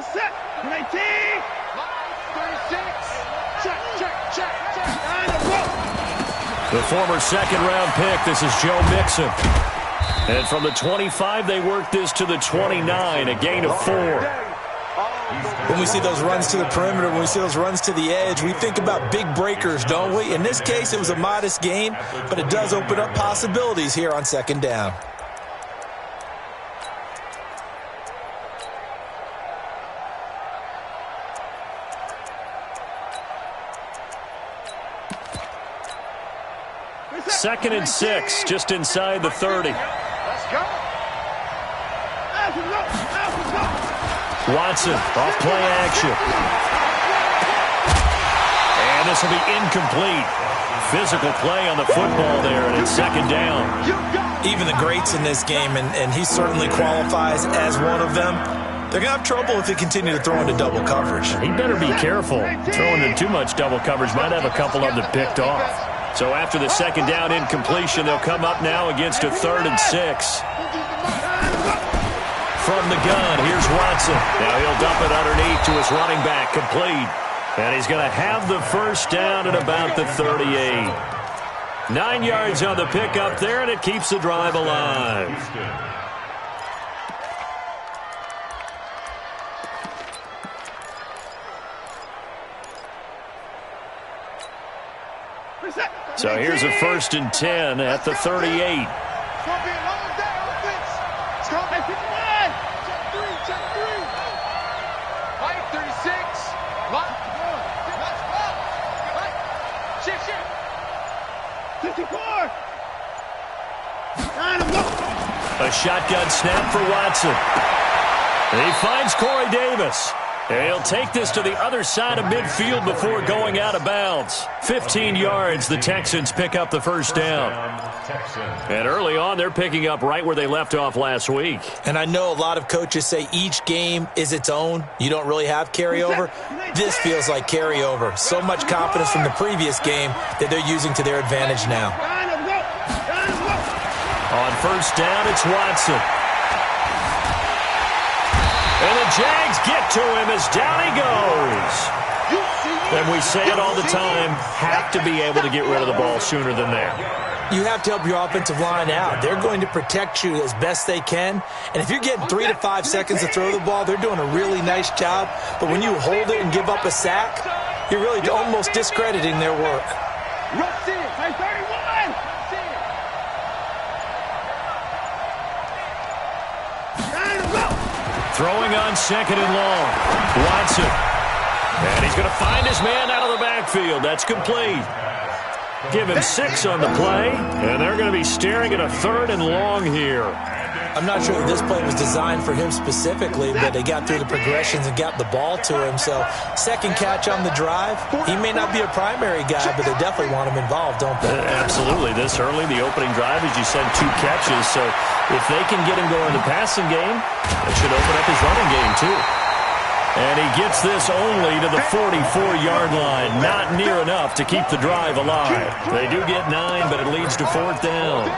Set. 19. 36. Check. The former second-round pick, this is Joe Mixon. And from the 25, they work this to the 29, a gain of 4. When we see those runs to the perimeter, when we see those runs to the edge, we think about big breakers, don't we? In this case, it was a modest gain, but it does open up possibilities here on second down. Second and 6, just inside the 30. Let's go. Watson, off play action. And this will be incomplete. Physical play on the football there, and it's second down. Even the greats in this game, and he certainly qualifies as one of them, they're going to have trouble if they continue to throw into double coverage. He better be careful. Throwing into too much double coverage might have a couple of them picked off. So after the second down incompletion, they'll come up now against a 3rd and 6. From the gun, here's Watson. Now he'll dump it underneath to his running back, complete. And he's going to have the first down at about the 38. 9 yards on the pickup there, and it keeps the drive alive. So here's a 1st and 10 at the 38. It's going to be a long day, offense. It's going to be 51. Check 3. 36. Shift. 54. A shotgun snap for Watson. He finds Corey Davis. He'll take this to the other side of midfield before going out of bounds. 15 yards, the Texans pick up the first down. And early on, they're picking up right where they left off last week. And I know a lot of coaches say each game is its own. You don't really have carryover. This feels like carryover. So much confidence from the previous game that they're using to their advantage now. On first down, it's Watson. And the Jags get to him as down he goes. And we say it all the time, have to be able to get rid of the ball sooner than that. You have to help your offensive line out. They're going to protect you as best they can. And if you're getting 3 to 5 seconds to throw the ball, they're doing a really nice job. But when you hold it and give up a sack, you're really almost discrediting their work. Throwing on second and long. Watson. And he's going to find his man out of the backfield. That's complete. Give him 6 on the play. And they're going to be staring at a 3rd and long here. I'm not sure that this play was designed for him specifically, but they got through the progressions and got the ball to him. So second catch on the drive. He may not be a primary guy, but they definitely want him involved, don't they? Absolutely. This early, the opening drive, as you said, 2 catches. So if they can get him going in the passing game, it should open up his running game too. And he gets this only to the 44-yard line. Not near enough to keep the drive alive. They do get 9, but it leads to 4th down.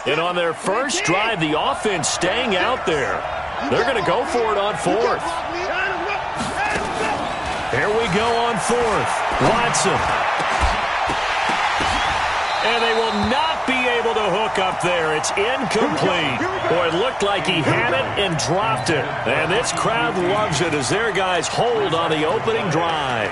And on their first drive, the offense staying out there. They're going to go for it on 4th. Here we go on 4th. Watson. And they will not be able to hook up there. It's incomplete. Boy, it looked like he had it and dropped it. And this crowd loves it as their guys hold on the opening drive.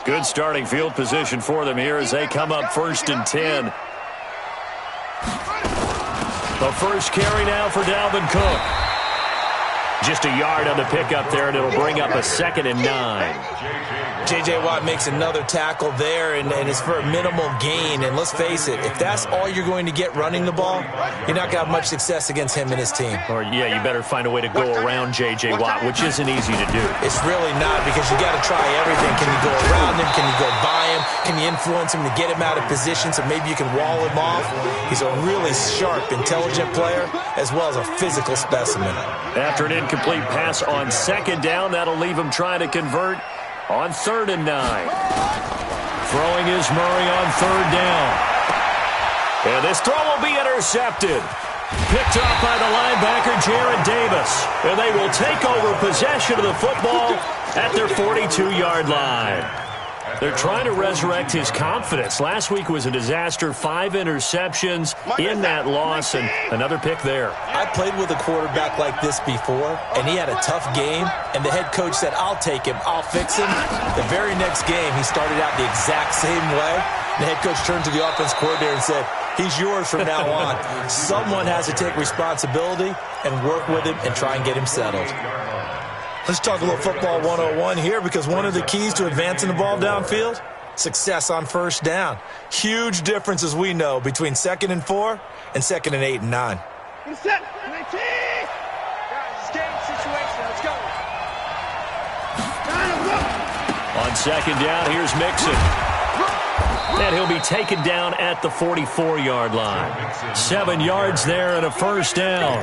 Good starting field position for them here as they come up 1st and 10. The first carry now for Dalvin Cook. Just a yard on the pickup there, and it'll bring up a 2nd and 9. J.J. Watt makes another tackle there, and it's for a minimal gain. And let's face it, if that's all you're going to get running the ball, you're not going to have much success against him and his team. Or, yeah, you better find a way to go around J.J. Watt, which isn't easy to do. It's really not, because you got to try everything. Can you go around him? Can you go by him? can you influence him to get him out of position so maybe you can wall him off? He's a really sharp, intelligent player as well as a physical specimen. After an incomplete pass on second down, that'll leave him trying to convert on 3rd and 9. Throwing is Murray on 3rd down. And this throw will be intercepted. Picked off by the linebacker, Jared Davis. And they will take over possession of the football at their 42-yard line. They're trying to resurrect his confidence. Last week was a disaster. 5 interceptions in that loss, and another pick there. I played with a quarterback like this before, and he had a tough game, and the head coach said, I'll take him, I'll fix him. The very next game, he started out the exact same way. The head coach turned to the offense coordinator and said, he's yours from now on. Someone has to take responsibility and work with him and try and get him settled. Let's talk a little football 101 here, because one of the keys to advancing the ball downfield, success on 1st down. Huge difference, as we know, between 2nd and 4 and 2nd and 8 and 9. Set. 19. Guys, game situation. Let's go. On 2nd down, here's Mixon. And he'll be taken down at the 44-yard line. 7 yards there and a 1st down.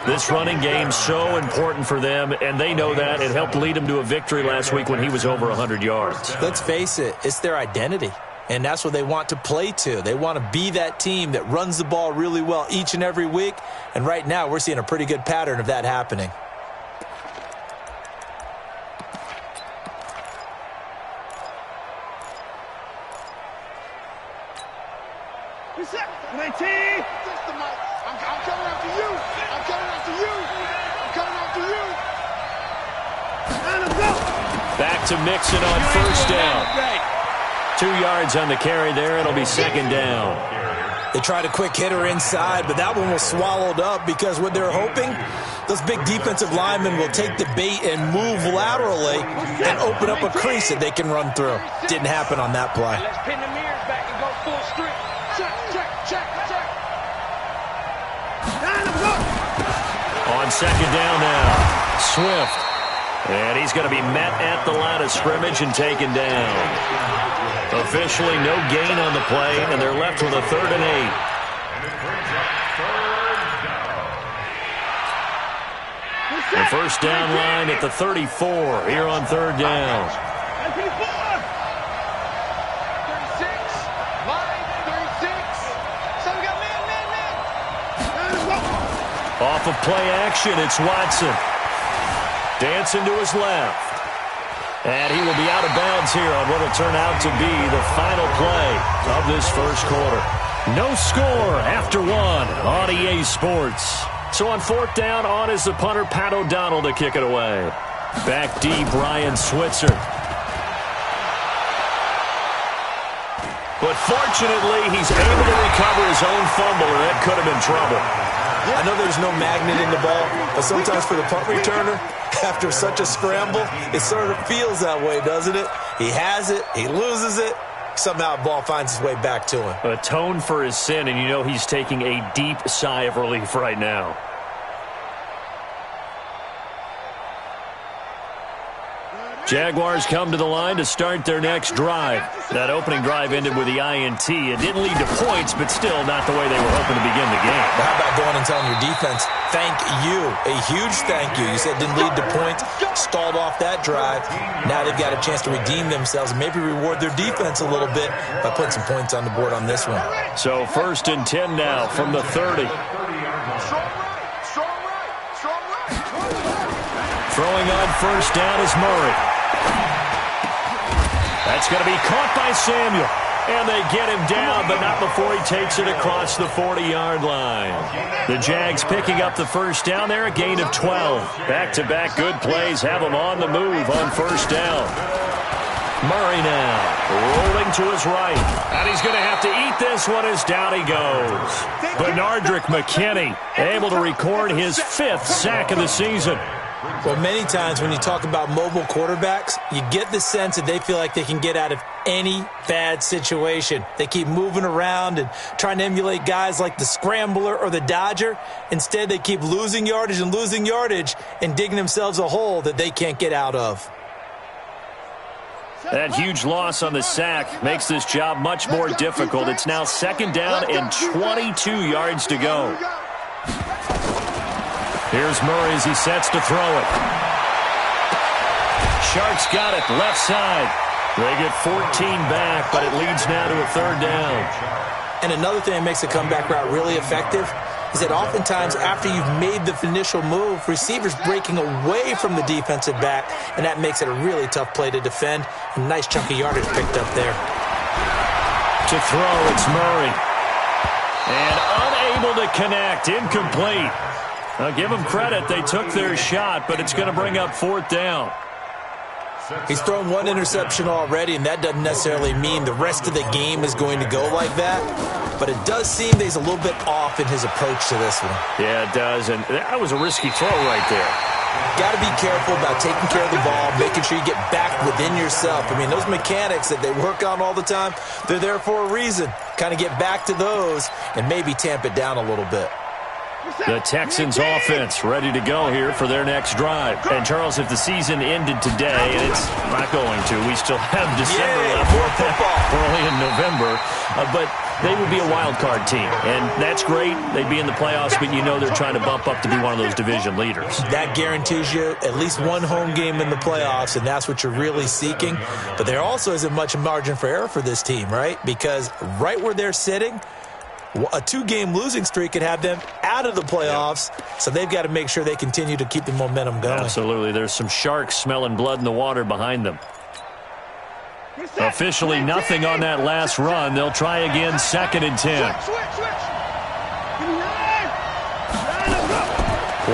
This running game so important for them, and they know that. It helped lead them to a victory last week when he was over 100 yards. Let's face it, it's their identity, and that's what they want to play to. They want to be that team that runs the ball really well each and every week, and right now we're seeing a pretty good pattern of that happening. Set. 19. I'm coming after you. I'm coming after you. I'm coming after you. And let's go. Back to Mixon on 1st down. 2 yards on the carry there. It'll be 2nd down. They tried a quick hitter inside, but that one was swallowed up because what they're hoping, those big defensive linemen will take the bait and move laterally and open up a crease that they can run through. Didn't happen on that play. Let's pin the mirrors back and go full street. Check. On 2nd down now, Swift. And he's going to be met at the line of scrimmage and taken down. Officially no gain on the play, and they're left with a 3rd and 8. The 1st down line at the 34 here on 3rd down. 36. So we got man. Off of play action, it's Watson. Dancing to his left. And he will be out of bounds here on what will turn out to be the final play of this 1st quarter. No score after 1 on EA Sports. So on 4th down, on is the punter, Pat O'Donnell, to kick it away. Back deep, Ryan Switzer. But fortunately, he's able to recover his own fumble, or that could have been trouble. I know there's no magnet in the ball, but sometimes for the punt returner, after such a scramble, it sort of feels that way, doesn't it? He has it, he loses it, somehow the ball finds its way back to him. Atone for his sin, and you know he's taking a deep sigh of relief right now. Jaguars come to the line to start their next drive. That opening drive ended with the INT. It didn't lead to points, but still not the way they were hoping to begin the game. Well, how about going and telling your defense, thank you, a huge thank you. You said didn't lead to points, stalled off that drive. Now they've got a chance to redeem themselves and maybe reward their defense a little bit by putting some points on the board on this one. So 1st and 10 now from the 30. Throwing on 1st down is Murray. That's going to be caught by Samuel. And they get him down, but not before he takes it across the 40-yard line. The Jags picking up the 1st down there, a gain of 12. Back-to-back good plays have them on the move on 1st down. Murray now rolling to his right. And he's going to have to eat this one as down he goes. Benardrick McKinney able to record his 5th sack of the season. Well, many times when you talk about mobile quarterbacks, you get the sense that they feel like they can get out of any bad situation. They keep moving around and trying to emulate guys like the Scrambler or the Dodger. Instead, they keep losing yardage and digging themselves a hole that they can't get out of. That huge loss on the sack makes this job much more difficult. It's now 2nd down and 22 yards to go. Here's Murray as he sets to throw it. Sharks got it, left side. They get 14 back, but it leads now to a 3rd down. And another thing that makes a comeback route really effective is that oftentimes after you've made the initial move, receivers breaking away from the defensive back, and that makes it a really tough play to defend. A nice chunk of yardage picked up there. To throw, it's Murray. And unable to connect, incomplete. Now give them credit, they took their shot, but it's going to bring up 4th down. He's thrown 1 interception already, and that doesn't necessarily mean the rest of the game is going to go like that. But it does seem that he's a little bit off in his approach to this one. Yeah, it does, and that was a risky throw right there. Got to be careful about taking care of the ball, making sure you get back within yourself. I mean, those mechanics that they work on all the time, they're there for a reason. Kind of get back to those and maybe tamp it down a little bit. The Texans offense ready to go here for their next drive. And, Charles, if the season ended today, and it's not going to, we still have December left, more football. early in November, but they would be a wild card team. And that's great. They'd be in the playoffs, but you know they're trying to bump up to be one of those division leaders. That guarantees you at least 1 home game in the playoffs, and that's what you're really seeking. But there also isn't much margin for error for this team, right? Because right where they're sitting, a 2-game losing streak could have them out of the playoffs, so they've got to make sure they continue to keep the momentum going. Absolutely. There's some sharks smelling blood in the water behind them. Officially nothing on that last run. They'll try again, 2nd and 10.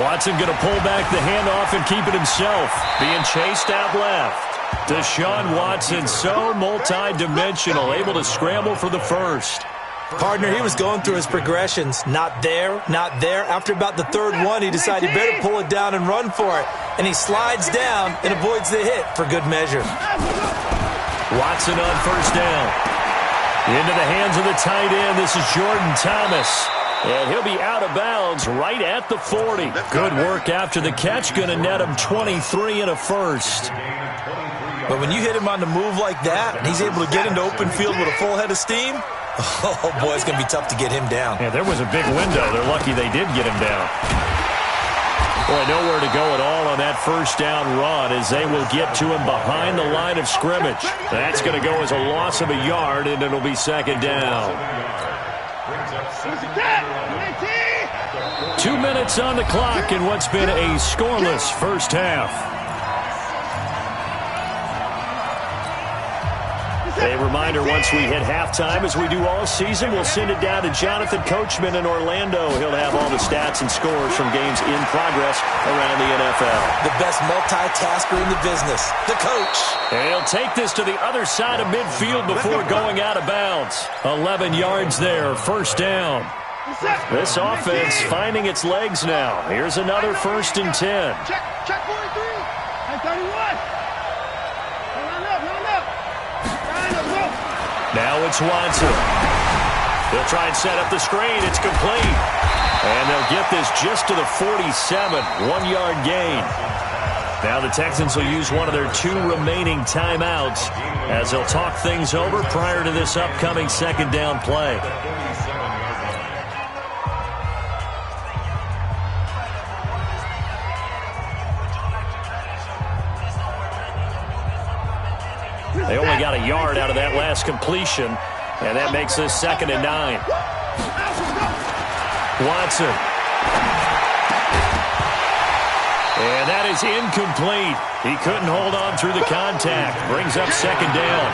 Watson going to pull back the handoff and keep it himself. Being chased out left. Deshaun Watson, so multi-dimensional, able to scramble for the first. Partner, he was going through his progressions. Not there, not there. After about the 3rd one, he decided he better pull it down and run for it. And he slides down and avoids the hit for good measure. Watson on 1st down. Into the hands of the tight end. This is Jordan Thomas. And he'll be out of bounds right at the 40. Good work after the catch. Going to net him 23 and a first. But when you hit him on the move like that, and he's able to get into open field with a full head of steam, oh, boy, it's going to be tough to get him down. Yeah, there was a big window. They're lucky they did get him down. Boy, nowhere to go at all on that 1st down run as they will get to him behind the line of scrimmage. That's going to go as a loss of a yard, and it'll be 2nd down. 2 minutes on the clock in what's been a scoreless first half. A reminder, once we hit halftime, as we do all season, we'll send it down to Jonathan Coachman in Orlando. He'll have all the stats and scores from games in progress around the NFL. The best multitasker in the business, the coach. And he'll take this to the other side of midfield before going out of bounds. 11 yards there, 1st down. This offense finding its legs now. Here's another 1st and 10. Check 43. And 31. Now it's Watson. They'll try and set up the screen. It's complete. And they'll get this just to the 47. 1-yard gain. Now the Texans will use one of their 2 remaining timeouts as they'll talk things over prior to this upcoming 2nd down play. They only got a yard out of that last completion, and that makes this 2nd and 9. Watson. And that is incomplete. He couldn't hold on through the contact. Brings up 2nd down.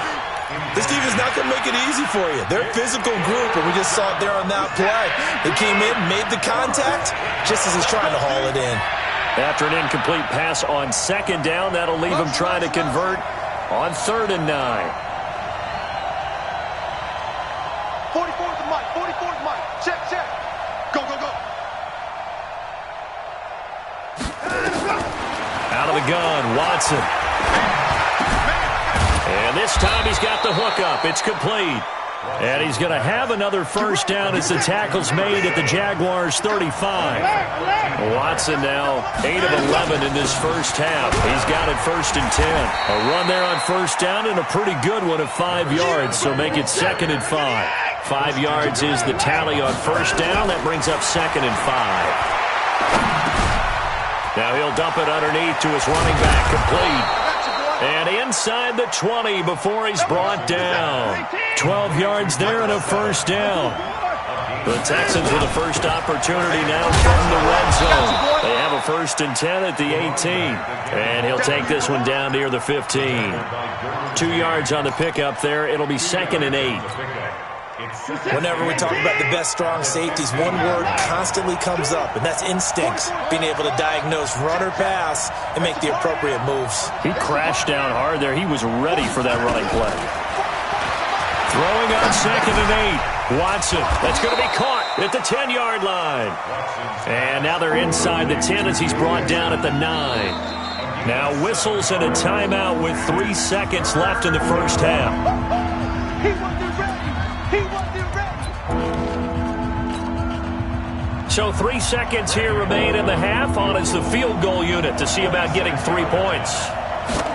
This team is not going to make it easy for you. They're a physical group, and we just saw it there on that play. They came in, made the contact, just as he's trying to haul it in. After an incomplete pass on 2nd down, that'll leave him trying to convert on 3rd and 9. 44 to Mike. 44 to Mike. Check. Go. Out of the gun, Watson. And this time he's got the hook up. It's complete. And he's going to have another first down as the tackle's made at the Jaguars' 35. Watson now 8 of 11 in this first half. He's got it 1st and 10. A run there on first down and a pretty good one of 5 yards, so make it 2nd and 5. 5 yards is the tally on first down. That brings up 2nd and 5. Now he'll dump it underneath to his running back, complete. And inside the 20 before he's brought down. 12 yards there and a first down. The Texans with a first opportunity now from the red zone. They have a 1st and 10 at the 18. And he'll take this one down near the 15. 2 yards on the pickup there. It'll be 2nd and 8. Whenever we talk about the best strong safeties, one word constantly comes up, and that's instincts. Being able to diagnose run or pass and make the appropriate moves. He crashed down hard there. He was ready for that running play. Throwing on 2nd and 8. Watson, that's going to be caught at the 10-yard line. And now they're inside the 10 as he's brought down at the 9. Now whistles and a timeout with 3 seconds left in the first half. So 3 seconds here remain in the half. On is the field goal unit to see about getting 3 points.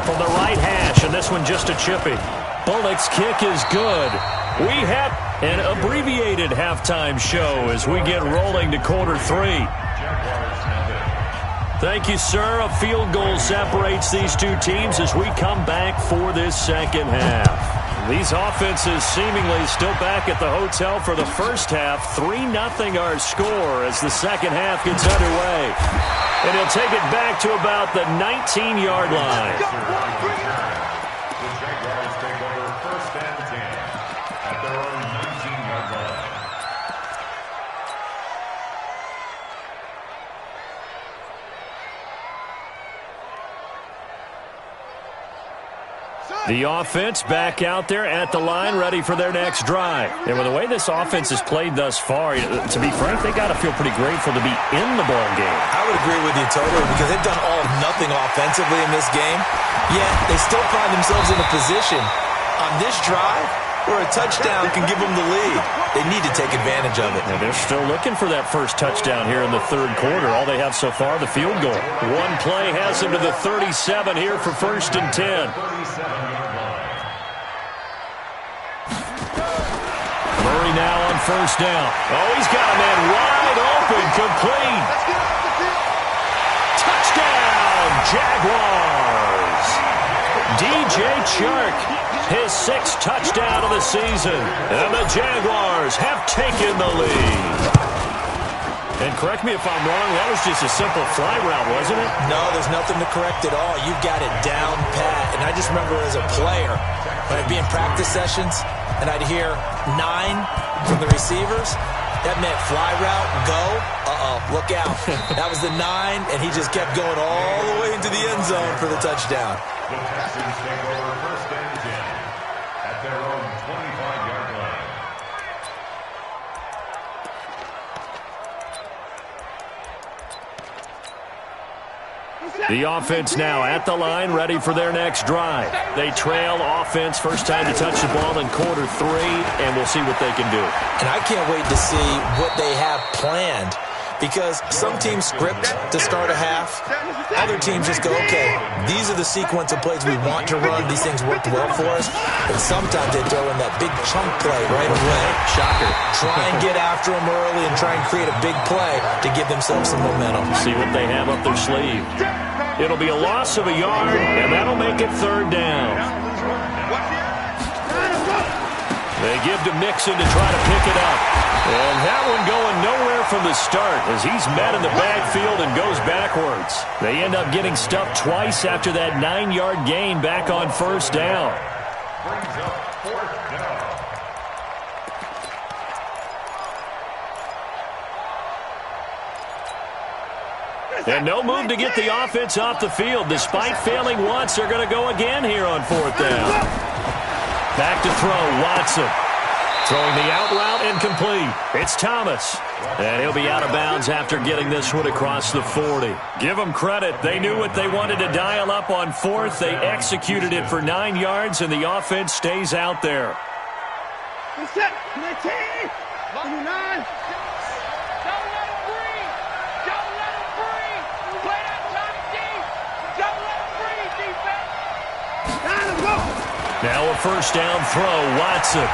From the right hash, and this one just a chippy. Bullock's kick is good. We have an abbreviated halftime show as we get rolling to quarter 3. Thank you, sir. A field goal separates these two teams as we come back for this second half. These offenses seemingly still back at the hotel for the first half. 3-0 our score as the second half gets underway. And he'll take it back to about the 19-yard line. The Jaguars take over 1st and 10 at their own 19-yard line. The offense back out there at the line, ready for their next drive. And with the way this offense has played thus far, to be frank, they got to feel pretty grateful to be in the ball game. I would agree with you totally because they've done all nothing offensively in this game, yet they still find themselves in a position on this drive where a touchdown can give them the lead. They need to take advantage of it. And they're still looking for that first touchdown here in the third quarter. All they have so far, the field goal. One play has them to the 37 here for 1st and 10. Murray now on first down. Oh, he's got a man wide open, complete. Touchdown, Jaguars. DJ Chark, his 6th touchdown of the season. And the Jaguars have taken the lead. And correct me if I'm wrong, that was just a simple fly route, wasn't it? No, there's nothing to correct at all. You've got it down pat. And I just remember as a player, when I'd be in practice sessions, and I'd hear 9 from the receivers, that meant fly route, go, look out. That was the 9, and he just kept going all the way into the end zone for the touchdown. The Texans take over 1st and 10 at their own 25-yard line. The offense now at the line, ready for their next drive. They trail offense, first time to touch the ball in quarter 3, and we'll see what they can do. And I can't wait to see what they have planned because some teams script to start a half. Other teams just go, okay, these are the sequence of plays we want to run. These things worked well for us. And sometimes they throw in that big chunk play right away. Shocker. Try and get after them early and try and create a big play to give themselves some momentum. See what they have up their sleeve. It'll be a loss of a yard, and that'll make it 3rd down. They give to Mixon to try to pick it up. And that one going nowhere from the start as he's met in the backfield and goes backwards. They end up getting stuffed twice after that 9-yard gain back on first down. Brings up 4th down. And no move to get the offense off the field. Despite failing once, they're going to go again here on 4th down. Back to throw, Watson. Throwing the out route incomplete. It's Thomas. And he'll be out of bounds after getting this one across the 40. Give them credit. They knew what they wanted to dial up on 4th. They executed it for 9 yards, and the offense stays out there. Reset. 19. 29. Don't let him breathe. Don't let him breathe. Play that top deep. Don't let him breathe, defense. Let's go. Now a first down throw, Watson.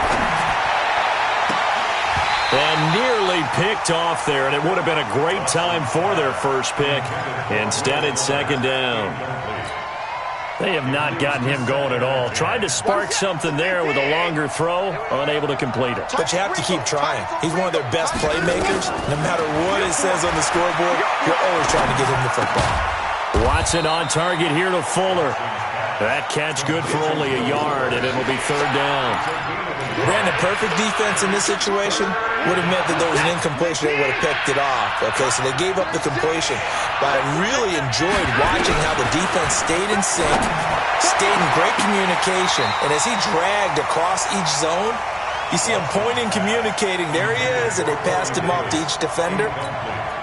And nearly picked off there, and it would have been a great time for their first pick. Instead, it's second down. They have not gotten him going at all. Tried to spark something there with a longer throw, unable to complete it. But you have to keep trying. He's one of their best playmakers. No matter what it says on the scoreboard, you're always trying to get him the football. Watson on target here to Fuller. That catch good for only a yard, and it'll be third down. Brandon, perfect defense in this situation would have meant that there was an incompletion. They would have picked it off. Okay, so they gave up the completion. But I really enjoyed watching how the defense stayed in sync, stayed in great communication. And as he dragged across each zone, you see him pointing, communicating. There he is, and they passed him off to each defender.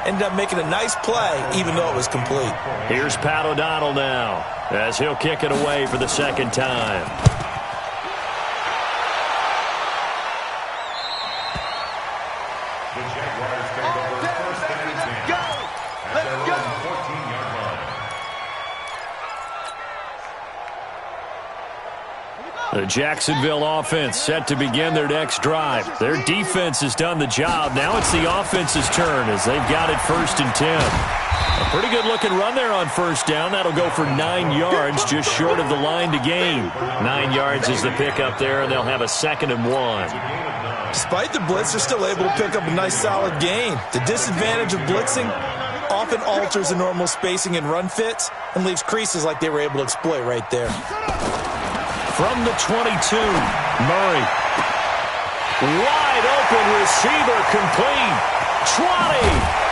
Ended up making a nice play, even though it was complete. Here's Pat O'Donnell now, as he'll kick it away for the second time. The Jaguars take over first and 10 at their own 14-yard line. The Jacksonville offense set to begin their next drive. Their defense has done the job. Now it's the offense's turn as they've got it first and 10. A pretty good-looking run there on first down. That'll go for 9 yards, just short of the line to gain. 9 yards is the pickup there, and they'll have a second and 1. Despite the blitz, they're still able to pick up a nice solid gain. The disadvantage of blitzing often alters the normal spacing and run fits and leaves creases like they were able to exploit right there. From the 22, Murray. Wide open receiver complete. 20.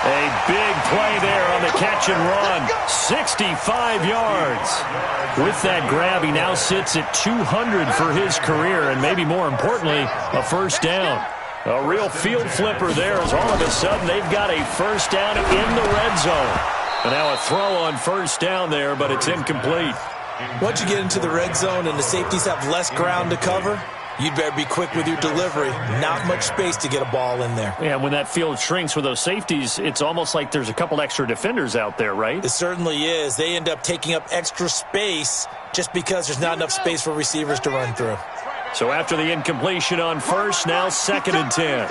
A big play there on the catch and run. 65 yards. With that grab, he now sits at 200 for his career, and maybe more importantly, a first down. A real field flipper there as all of a sudden they've got a first down in the red zone. And now a throw on first down there, but it's incomplete. Once you get into the red zone and the safeties have less ground to cover, you'd better be quick with your delivery. Not much space to get a ball in there. Yeah, when that field shrinks with those safeties, it's almost like there's a couple extra defenders out there, right? It certainly is. They end up taking up extra space just because there's not enough space for receivers to run through. So after the incompletion on first, now second and 10.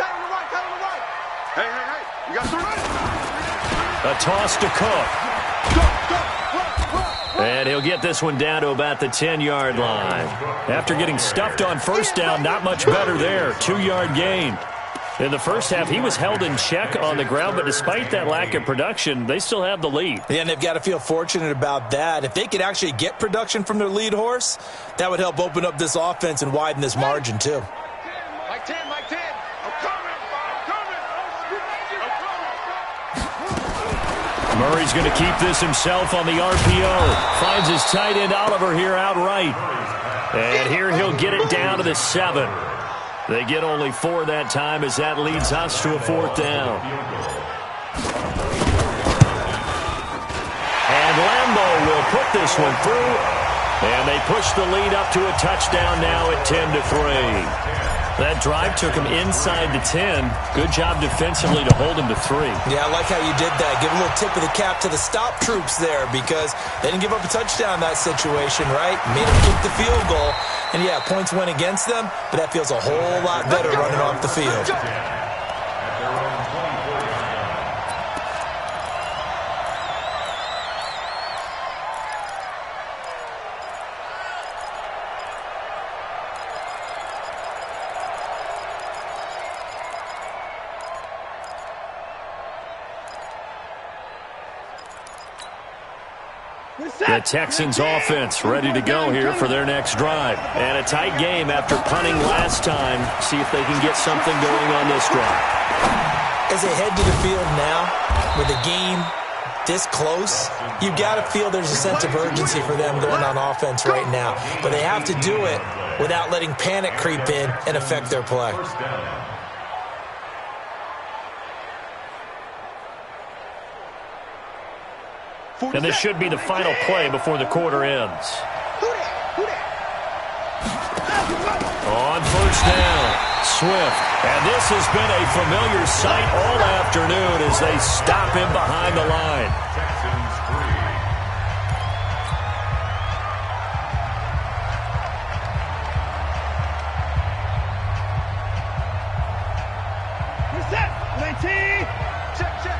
Hey, you got 3 minutes. A toss to Cook. And he'll get this one down to about the 10-yard line. After getting stuffed on first down, not much better there. 2-yard gain. In the first half, he was held in check on the ground, but despite that lack of production, they still have the lead. Yeah, and they've got to feel fortunate about that. If they could actually get production from their lead horse, that would help open up this offense and widen this margin, too. Mike 10. I'm coming. Murray's going to keep this himself on the RPO. Finds his tight end Oliver here outright. And here he'll get it down to the 7. They get only 4 that time as that leads us to a fourth down. And Lambeau will put this one through. And they push the lead up to a touchdown now at 10-3. That drive took him inside the 10. Good job defensively to hold him to 3. Yeah, I like how you did that. Give a little tip of the cap to the stop troops there because they didn't give up a touchdown in that situation, right? Made them kick the field goal. And, yeah, points went against them, but that feels a whole lot better running off the field. The Texans offense ready to go here for their next drive. And a tight game after punting last time. See if they can get something going on this drive. As they head to the field now, with the game this close, you've got to feel there's a sense of urgency for them going on offense right now. But they have to do it without letting panic creep in and affect their play. And this should be the final play before the quarter ends. On first down, Swift. And this has been a familiar sight all afternoon as they stop him behind the line. Texans 3. Reset. 19. Check, check.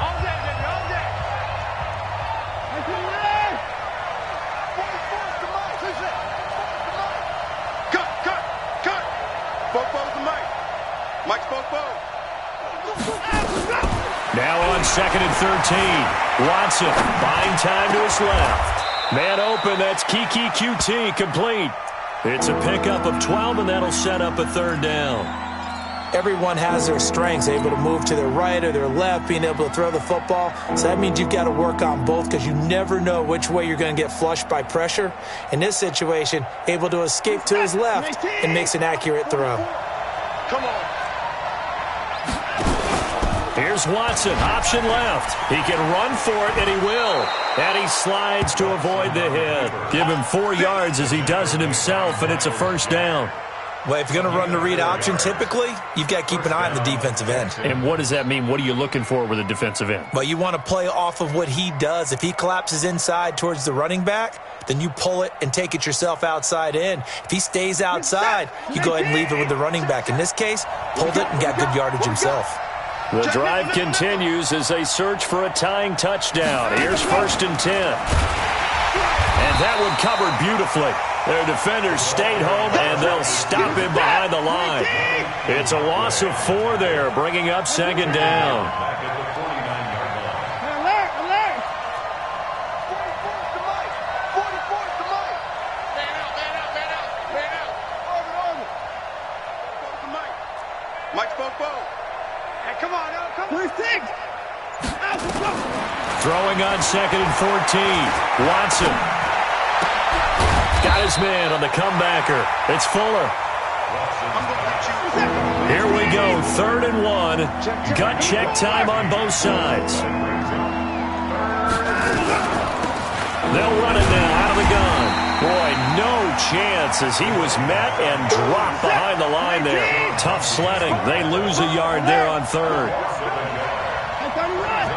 All day, baby, all day. Nice and left. Cut. Bobo's the mic. Mike's Bobo. Now on 2nd and 13. Watson buying time to his left. Man open, that's Kiki QT complete. It's a pickup of 12, and that'll set up a third down. Everyone has their strengths, able to move to their right or their left, being able to throw the football. So that means you've got to work on both because you never know which way you're going to get flushed by pressure. In this situation, able to escape to his left and makes an accurate throw. Come on. Here's Watson, option left. He can run for it, and he will. And he slides to avoid the hit. Give him 4 yards as he does it himself, and it's a first down. Well, if you're going to run the read option, typically, you've got to keep an eye on the defensive end. And what does that mean? What are you looking for with a defensive end? Well, you want to play off of what he does. If he collapses inside towards the running back, then you pull it and take it yourself outside in. If he stays outside, you go ahead and leave it with the running back. In this case, pulled it and got good yardage himself. The drive continues as they search for a tying touchdown. Here's 1st and 10. And that one covered beautifully. Their defenders stayed home, and they'll stop him behind the line. It's a loss of 4 there, bringing up 2nd down. Back at the 49-yard line. Alert, alert. 44's the mic. 44's the mic. Man out. Bobo's the mic. Mike's Bobo. Hey, come on, now, come on. 26. Out, go. Throwing on 2nd and 14. Watson. Got his man on the comebacker. It's Fuller. I'm going to hit you. Here we go, 3rd and 1. Gut check time on both sides. They'll run it now out of the gun. Boy, no chance as he was met and dropped behind the line there. Tough sledding. They lose a yard there on 3rd. That's on the run.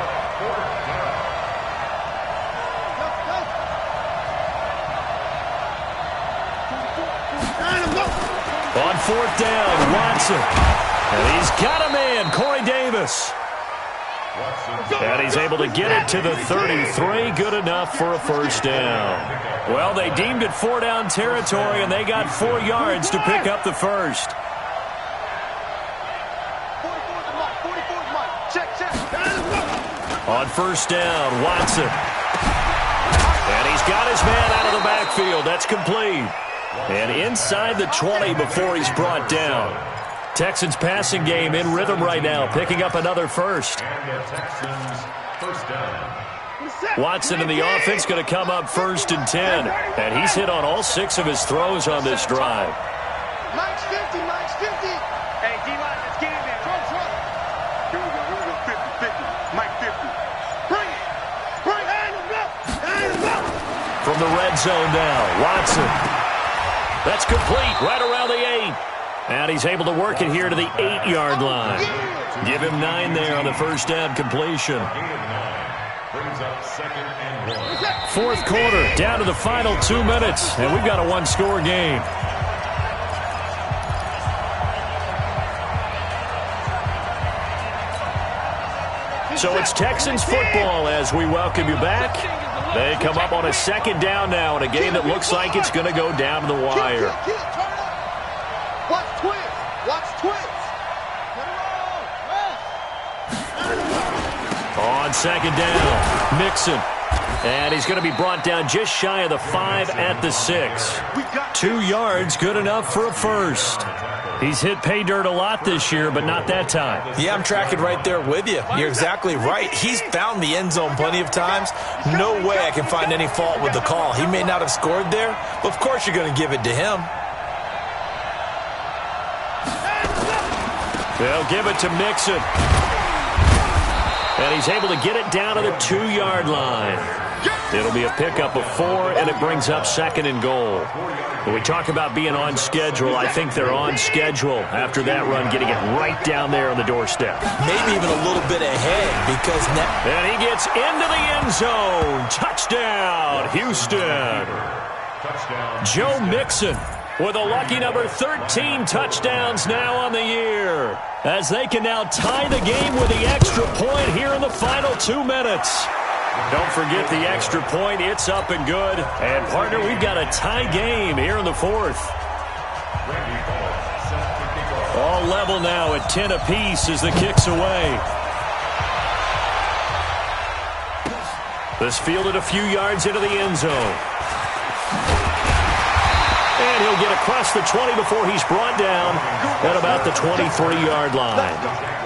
On 4th down, Watson. And he's got a man, Corey Davis. And he's able to get it to the 33. Good enough for a first down. Well, they deemed it 4-down territory, and they got 4 yards to pick up the first. 44's the mic. 44's the mic. Check. On first down, Watson. And he's got his man out of the backfield. That's complete. And inside the 20 before he's brought down. Texans passing game in rhythm right now, picking up another first. And the Texans first down. Watson in the offense going to come up 1st and 10. And he's hit on all 6 of his throws on this drive. Mike's 50. Hey, D-line, let's get in there. Here we go. 50. Mike 50. Bring it. From the red zone now, Watson. That's complete right around the 8. And he's able to work it here to the 8-yard line. Give him 9 there on the first down completion. Brings up 2nd and 1. 4th quarter, down to the final 2 minutes, and we've got a 1-score game. So it's Texans football as we welcome you back. They come up on a 2nd down now in a game that looks like it's going to go down to the wire. Watch twist. On 2nd down, Mixon. And he's going to be brought down just shy of the 5 at the 6. 2 yards, good enough for a first. He's hit pay dirt a lot this year, but not that time. Yeah, I'm tracking right there with you. You're exactly right. He's found the end zone plenty of times. No way I can find any fault with the call. He may not have scored there, but of course you're going to give it to him. They'll give it to Mixon. And he's able to get it down to the 2-yard line. It'll be a pickup of 4, and it brings up 2nd and goal. When we talk about being on schedule, I think they're on schedule after that run, getting it right down there on the doorstep. Maybe even a little bit ahead because now... And he gets into the end zone. Touchdown, Houston. Joe Mixon with a lucky number 13 touchdowns now on the year, as they can now tie the game with the extra point here in the final 2 minutes. Don't forget the extra point. It's up and good. And, partner, we've got a tie game here in the 4th. All level now at 10 apiece as the kick's away. This fielded a few yards into the end zone. And he'll get across the 20 before he's brought down at about the 23-yard line.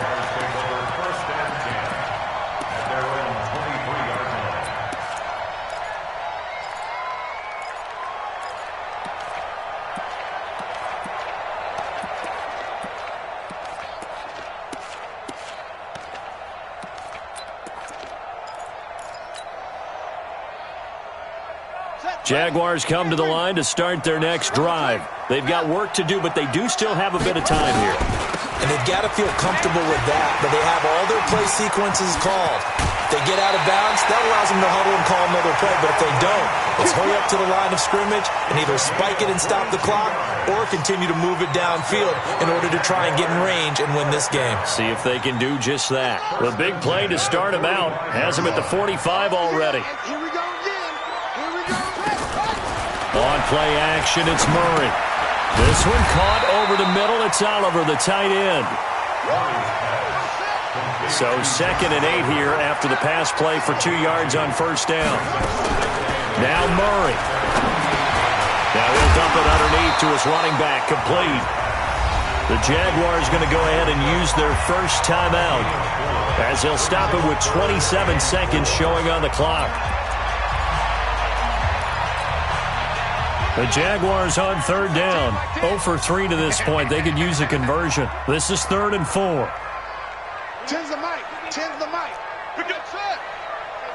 Jaguars come to the line to start their next drive. They've got work to do, but they do still have a bit of time here. And they've got to feel comfortable with that, but they have all their play sequences called. If they get out of bounds, that allows them to huddle and call another play, but if they don't, let's hurry up to the line of scrimmage and either spike it and stop the clock or continue to move it downfield in order to try and get in range and win this game. See if they can do just that. The big play to start him out has him at the 45 already. Here we go again. Here we go. On play action, it's Murray. This one caught over the middle. It's Oliver, the tight end. So 2nd and 8 here after the pass play for 2 yards on first down. Now Murray. Now he'll dump it underneath to his running back, complete. The Jaguars going to go ahead and use their first timeout as they'll stop it with 27 seconds showing on the clock. The Jaguars on 3rd down. 0 for 3 to this point. They could use a conversion. This is 3rd and 4. 10's the mic. 10's the mic. Pick it up, set.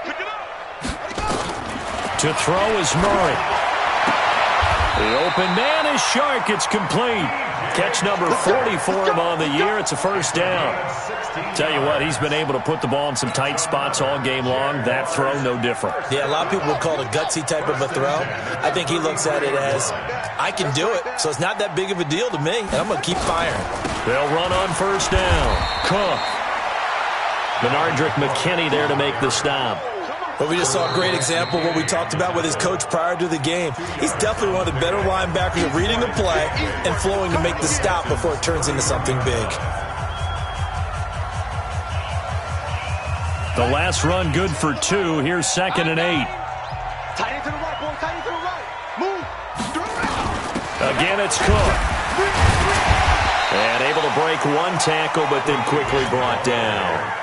Pick it up. To throw is Murray. The open man is Shark. It's complete. Catch number 40 for him on the year. It's a first down. Tell you what, he's been able to put the ball in some tight spots all game long. That throw, no different. Yeah, a lot of people would call it a gutsy type of a throw. I think he looks at it as, I can do it, so it's not that big of a deal to me, and I'm going to keep firing. They'll run on first down. Cook. Benardrick McKinney there to make the stop. But we just saw a great example of what we talked about with his coach prior to the game. He's definitely one of the better linebackers at reading the play and flowing to make the stop before it turns into something big. The last run good for 2. Here's 2nd and 8. Tight end to the right, boy. Tight end to the right. Move. Again, it's Cook. And able to break one tackle, but then quickly brought down.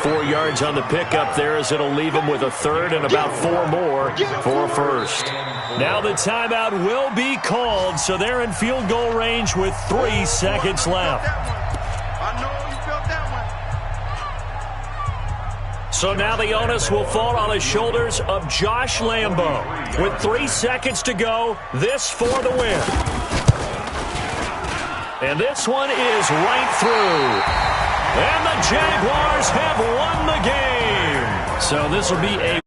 4 yards on the pickup there as it'll leave him with a 3rd and about 4 more for a first. Now the timeout will be called, so they're in field goal range with 3 seconds left. I know you felt that one. So now the onus will fall on the shoulders of Josh Lambo. With 3 seconds to go, this for the win. And this one is right through. And the Jaguars have won the game. So this will be a